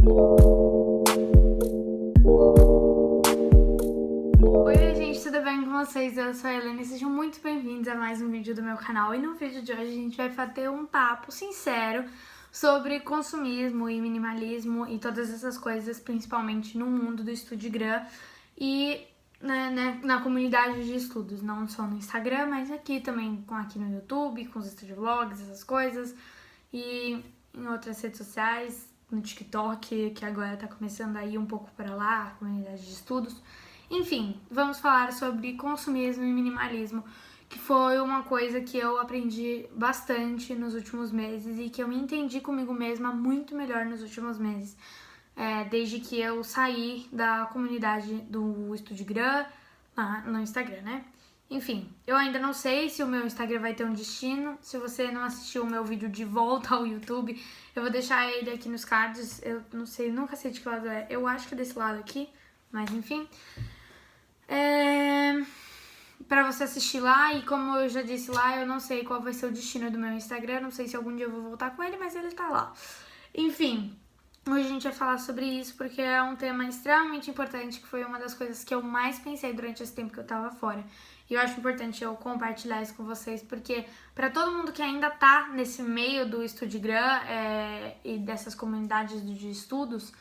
Oi, gente, tudo bem com vocês? Eu sou a Helena e sejam muito bem-vindos a mais um vídeo do meu canal. E no vídeo de hoje a gente vai bater um papo sincero sobre consumismo e minimalismo e todas essas coisas, principalmente no mundo do Estudigram e na comunidade de estudos, não só no Instagram, mas aqui também, aqui no YouTube, com os Estudivlogs, essas coisas, e em outras redes sociais, no TikTok, que agora tá começando a ir um pouco para lá, a comunidade de estudos. Enfim, vamos falar sobre consumismo e minimalismo, que foi uma coisa que eu aprendi bastante nos últimos meses e que eu me entendi comigo mesma muito melhor nos últimos meses. Desde que eu saí da comunidade do Estudigram lá no Instagram, né? Enfim, eu ainda não sei se o meu Instagram vai ter um destino. Se você não assistiu o meu vídeo de volta ao YouTube, eu vou deixar ele aqui nos cards. Eu não sei, nunca sei de que lado é. Eu acho que é desse lado aqui, mas enfim. Pra você assistir lá, e como eu já disse lá, eu não sei qual vai ser o destino do meu Instagram. Não sei se algum dia eu vou voltar com ele, mas ele tá lá. Enfim. Hoje a gente vai falar sobre isso porque é um tema extremamente importante, que foi uma das coisas que eu mais pensei durante esse tempo que eu tava fora. E eu acho importante eu compartilhar isso com vocês, porque para todo mundo que ainda tá nesse meio do Estudigram e dessas comunidades de estudos,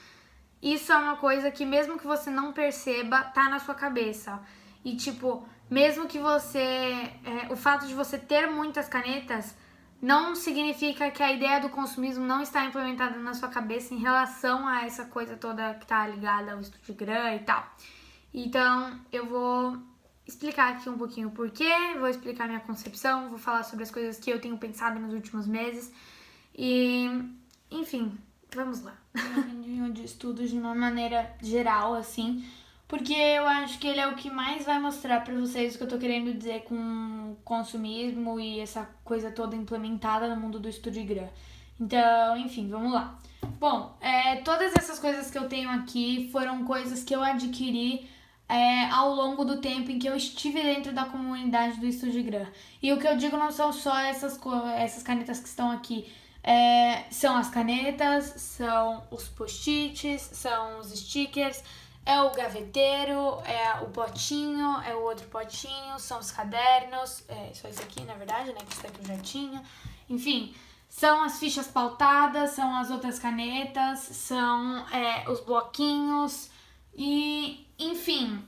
isso é uma coisa que mesmo que você não perceba, tá na sua cabeça. E tipo, mesmo que você... o fato de você ter muitas canetas não significa que a ideia do consumismo não está implementada na sua cabeça em relação a essa coisa toda que está ligada ao Estudigram e tal. Então, eu vou explicar aqui um pouquinho o porquê, vou explicar minha concepção, vou falar sobre as coisas que eu tenho pensado nos últimos meses e, enfim, vamos lá. De estudos de uma maneira geral, assim, porque eu acho que ele é o que mais vai mostrar pra vocês o que eu tô querendo dizer com consumismo e essa coisa toda implementada no mundo do Estudigram. Então, enfim, vamos lá. Bom, todas essas coisas que eu tenho aqui foram coisas que eu adquiri ao longo do tempo em que eu estive dentro da comunidade do Estudigram. E o que eu digo não são só essas canetas que estão aqui. São as canetas, são os post-its, são os stickers, é o gaveteiro, é o potinho, é o outro potinho, são os cadernos, só isso aqui na verdade, né, que isso daqui eu já tinha. Enfim, são as fichas pautadas, são as outras canetas, são os bloquinhos e, enfim,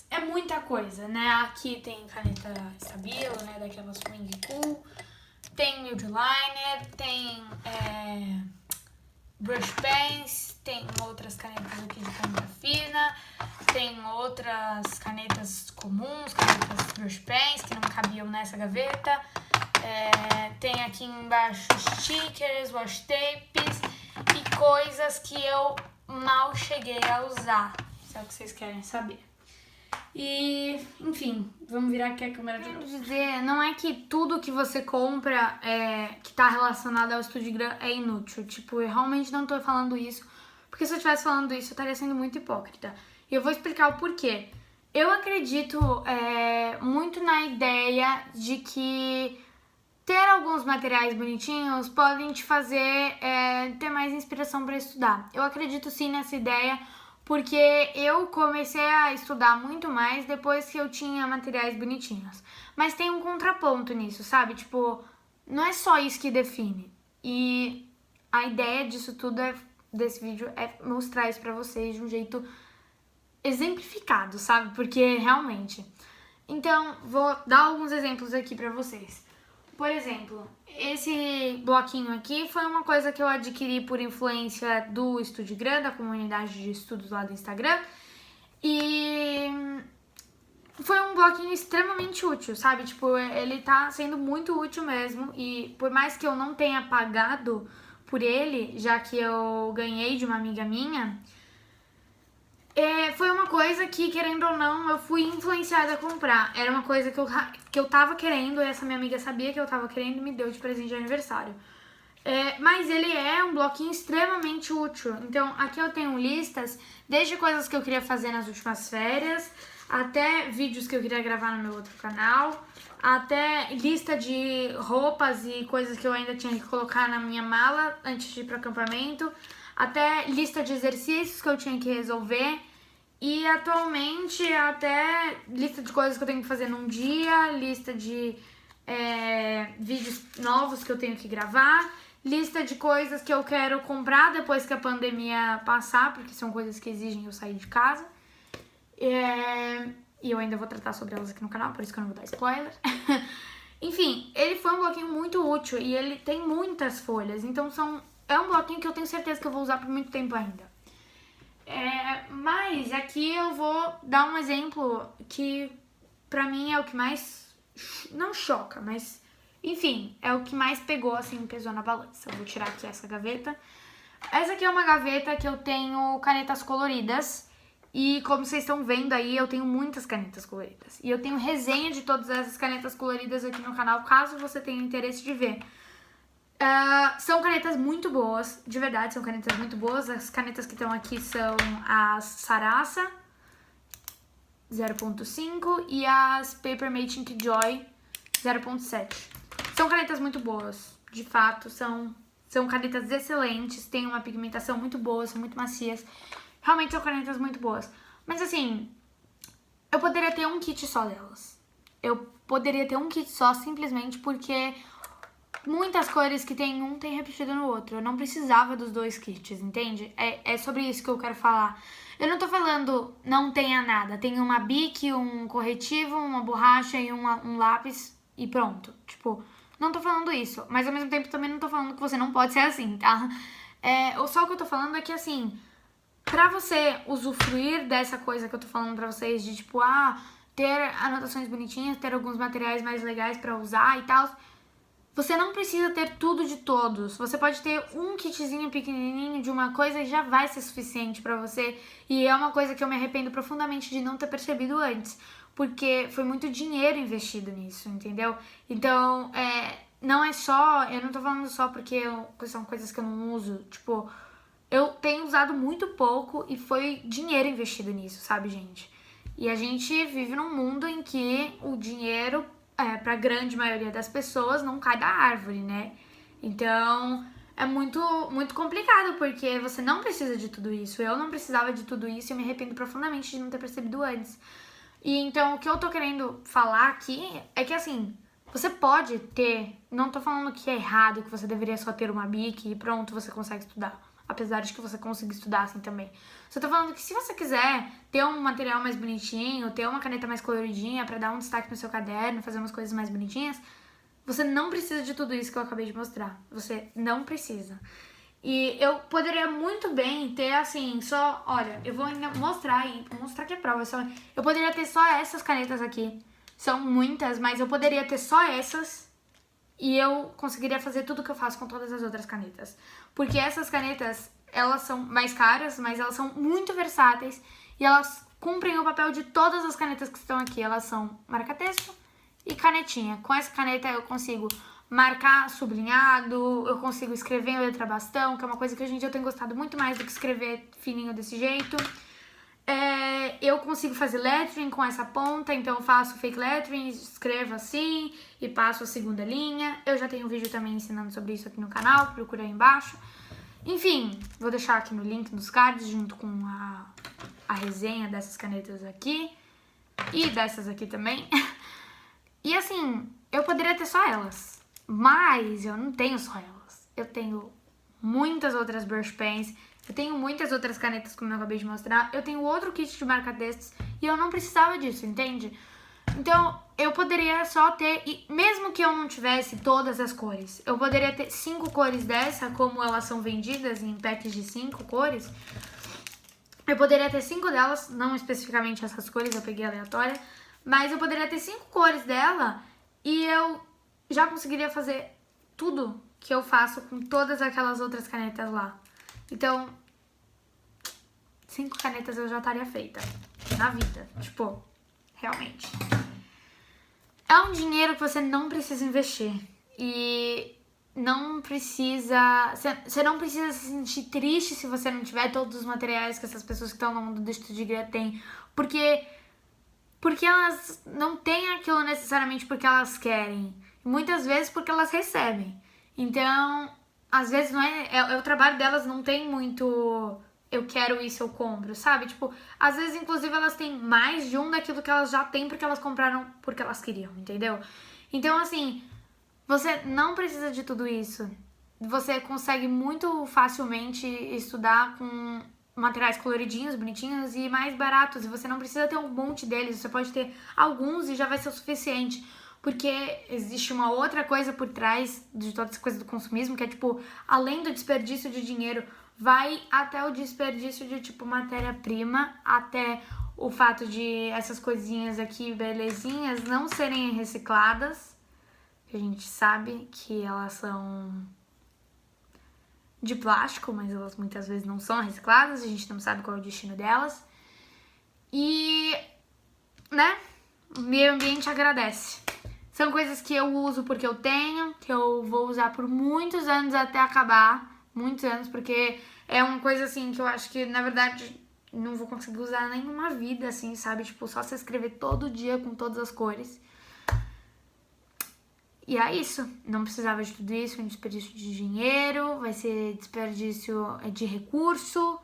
é muita coisa, né? Aqui tem caneta Stabilo, né, daquelas Wing Cool, tem Nude Liner, tem brush pens, tem outras canetas aqui de caneta fina, tem outras canetas comuns, canetas brush pens que não cabiam nessa gaveta, tem aqui embaixo stickers, washi tapes e coisas que eu mal cheguei a usar, se é o que vocês querem saber. E, enfim, vamos virar aqui a câmera de novo. Quero dizer, não é que tudo que você compra que tá relacionado ao Estudigram é inútil. Tipo, eu realmente não tô falando isso, porque se eu estivesse falando isso, eu estaria sendo muito hipócrita. E eu vou explicar o porquê. Eu acredito muito na ideia de que ter alguns materiais bonitinhos podem te fazer ter mais inspiração para estudar. Eu acredito sim nessa ideia, porque eu comecei a estudar muito mais depois que eu tinha materiais bonitinhos. Mas tem um contraponto nisso, sabe? Tipo, não é só isso que define. E a ideia disso tudo, desse vídeo, é mostrar isso pra vocês de um jeito exemplificado, sabe? Porque realmente... Então, vou dar alguns exemplos aqui pra vocês. Por exemplo, esse bloquinho aqui foi uma coisa que eu adquiri por influência do Estudigram, da comunidade de estudos lá do Instagram. E foi um bloquinho extremamente útil, sabe? Tipo, ele tá sendo muito útil mesmo. E por mais que eu não tenha pagado por ele, já que eu ganhei de uma amiga minha... foi uma coisa que, querendo ou não, eu fui influenciada a comprar. Era uma coisa que eu tava querendo, essa minha amiga sabia que eu tava querendo e me deu de presente de aniversário. Mas ele é um bloquinho extremamente útil. Então, aqui eu tenho listas, desde coisas que eu queria fazer nas últimas férias, até vídeos que eu queria gravar no meu outro canal, até lista de roupas e coisas que eu ainda tinha que colocar na minha mala antes de ir pro acampamento, até lista de exercícios que eu tinha que resolver e atualmente até lista de coisas que eu tenho que fazer num dia, lista de vídeos novos que eu tenho que gravar, lista de coisas que eu quero comprar depois que a pandemia passar, porque são coisas que exigem eu sair de casa. E eu ainda vou tratar sobre elas aqui no canal, por isso que eu não vou dar spoiler. Enfim, ele foi um bloquinho muito útil e ele tem muitas folhas, então é um bloquinho que eu tenho certeza que eu vou usar por muito tempo ainda. Mas aqui eu vou dar um exemplo que pra mim é o que mais, não choca, mas enfim, é o que mais pegou, assim, pesou na balança. Eu vou tirar aqui essa gaveta. Essa aqui é uma gaveta que eu tenho canetas coloridas. E como vocês estão vendo aí, eu tenho muitas canetas coloridas. E eu tenho resenha de todas essas canetas coloridas aqui no canal, caso você tenha interesse de ver. São canetas muito boas, de verdade, são canetas muito boas. As canetas que estão aqui são as Sarasa 0.5 e as Papermate Ink Joy 0.7. São canetas muito boas, de fato, são canetas excelentes, têm uma pigmentação muito boa, são muito macias. Realmente são canetas muito boas. Mas assim, eu poderia ter um kit só delas. Eu poderia ter um kit só simplesmente porque muitas cores que tem um tem repetido no outro. Eu não precisava dos dois kits, entende? É sobre isso que eu quero falar. Eu não tô falando não tenha nada. Tem uma Bic, um corretivo, uma borracha e um lápis e pronto. Tipo, não tô falando isso. Mas ao mesmo tempo também não tô falando que você não pode ser assim, tá? Só o que eu tô falando é que assim, pra você usufruir dessa coisa que eu tô falando pra vocês, de tipo, ter anotações bonitinhas, ter alguns materiais mais legais pra usar e tal, você não precisa ter tudo de todos. Você pode ter um kitzinho pequenininho de uma coisa e já vai ser suficiente pra você. E é uma coisa que eu me arrependo profundamente de não ter percebido antes, porque foi muito dinheiro investido nisso, entendeu? Então, não é só, eu não tô falando só porque são coisas que eu não uso, tipo, eu tenho usado muito pouco e foi dinheiro investido nisso, sabe, gente? E a gente vive num mundo em que o dinheiro, pra grande maioria das pessoas, não cai da árvore, né? Então, é muito, muito complicado, porque você não precisa de tudo isso. Eu não precisava de tudo isso e eu me arrependo profundamente de não ter percebido antes. E então, o que eu tô querendo falar aqui é que, assim, você pode ter, não tô falando que é errado, que você deveria só ter uma Bic e pronto, você consegue estudar. Apesar de que você consiga estudar assim também. Só tô falando que se você quiser ter um material mais bonitinho, ter uma caneta mais coloridinha pra dar um destaque no seu caderno, fazer umas coisas mais bonitinhas, você não precisa de tudo isso que eu acabei de mostrar. Você não precisa. E eu poderia muito bem ter assim, só, olha, eu vou ainda mostrar aí, vou mostrar que é prova. Eu poderia ter só essas canetas aqui. São muitas, mas eu poderia ter só essas. E eu conseguiria fazer tudo que eu faço com todas as outras canetas. Porque essas canetas, elas são mais caras, mas elas são muito versáteis. E elas cumprem o papel de todas as canetas que estão aqui. Elas são marca-texto e canetinha. Com essa caneta eu consigo marcar sublinhado, eu consigo escrever em letra bastão, que é uma coisa que hoje em dia eu tenho gostado muito mais do que escrever fininho desse jeito. Eu consigo fazer lettering com essa ponta, então eu faço fake lettering, escrevo assim e passo a segunda linha. Eu já tenho um vídeo também ensinando sobre isso aqui no canal, procura aí embaixo. Enfim, vou deixar aqui no link dos cards junto com a resenha dessas canetas aqui e dessas aqui também. E assim, eu poderia ter só elas, mas eu não tenho só elas. Eu tenho muitas outras brush pens. Eu tenho muitas outras canetas, como eu acabei de mostrar. Eu tenho outro kit de marca-textos e eu não precisava disso, entende? Então, eu poderia só ter, e mesmo que eu não tivesse todas as cores, eu poderia ter 5 cores dessa, como elas são vendidas em packs de 5 cores. Eu poderia ter 5 delas, não especificamente essas cores, eu peguei aleatória, mas eu poderia ter 5 cores dela e eu já conseguiria fazer tudo que eu faço com todas aquelas outras canetas lá. Então, 5 canetas eu já estaria feita na vida, tipo, realmente. É um dinheiro que você não precisa investir e não precisa, você não precisa se sentir triste se você não tiver todos os materiais que essas pessoas que estão no mundo do Estudigré têm, porque elas não têm aquilo necessariamente porque elas querem, muitas vezes porque elas recebem. Então, às vezes não é o trabalho delas não tem muito eu quero isso, eu compro, sabe? Tipo, às vezes, inclusive, elas têm mais de um daquilo que elas já têm porque elas compraram porque elas queriam, entendeu? Então, assim, você não precisa de tudo isso. Você consegue muito facilmente estudar com materiais coloridinhos, bonitinhos e mais baratos. E você não precisa ter um monte deles, você pode ter alguns e já vai ser o suficiente. Porque existe uma outra coisa por trás de toda essa coisa do consumismo, que é tipo, além do desperdício de dinheiro, vai até o desperdício de tipo matéria-prima, até o fato de essas coisinhas aqui, belezinhas, não serem recicladas. A gente sabe que elas são de plástico, mas elas muitas vezes não são recicladas, a gente não sabe qual é o destino delas. E, né, o meio ambiente agradece. São coisas que eu uso porque eu tenho, que eu vou usar por muitos anos até acabar. Muitos anos, porque é uma coisa assim que eu acho que, na verdade, não vou conseguir usar nenhuma vida, assim, sabe? Tipo, só se escrever todo dia com todas as cores. E é isso. Não precisava de tudo isso, um desperdício de dinheiro, vai ser desperdício de recurso.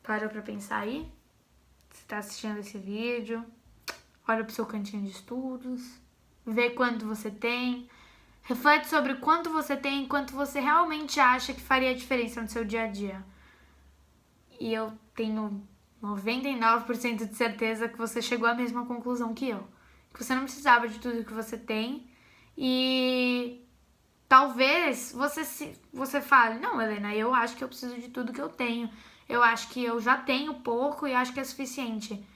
Parou pra pensar aí? Você tá assistindo esse vídeo, olha pro seu cantinho de estudos, vê quanto você tem, reflete sobre quanto você tem e quanto você realmente acha que faria diferença no seu dia a dia. E eu tenho 99% de certeza que você chegou à mesma conclusão que eu. Que você não precisava de tudo que você tem. E talvez você fale, não, Helena, eu acho que eu preciso de tudo que eu tenho. Eu acho que eu já tenho pouco e acho que é suficiente.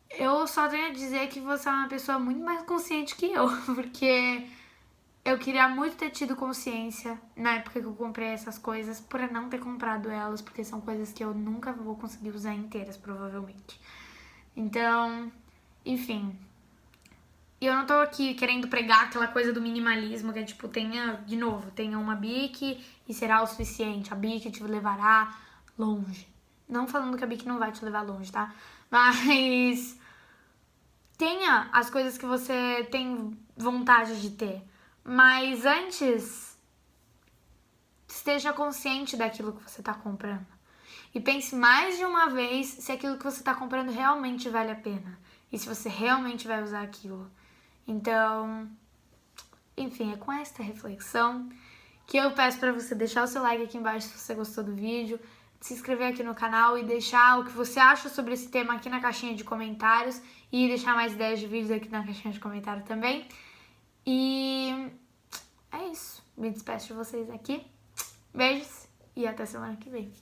Eu só tenho a dizer que você é uma pessoa muito mais consciente que eu, porque eu queria muito ter tido consciência na época que eu comprei essas coisas, por não ter comprado elas, porque são coisas que eu nunca vou conseguir usar inteiras, provavelmente. Então, enfim. E eu não tô aqui querendo pregar aquela coisa do minimalismo, que é tipo, tenha uma Bic e será o suficiente. A Bic te levará longe. Não falando que a Bic não vai te levar longe, tá? Mas tenha as coisas que você tem vontade de ter. Mas antes, esteja consciente daquilo que você tá comprando. E pense mais de uma vez se aquilo que você tá comprando realmente vale a pena. E se você realmente vai usar aquilo. Então, enfim, é com esta reflexão que eu peço para você deixar o seu like aqui embaixo se você gostou do vídeo, se inscrever aqui no canal e deixar o que você acha sobre esse tema aqui na caixinha de comentários e deixar mais ideias de vídeos aqui na caixinha de comentário também. E é isso. Me despeço de vocês aqui. Beijos e até semana que vem.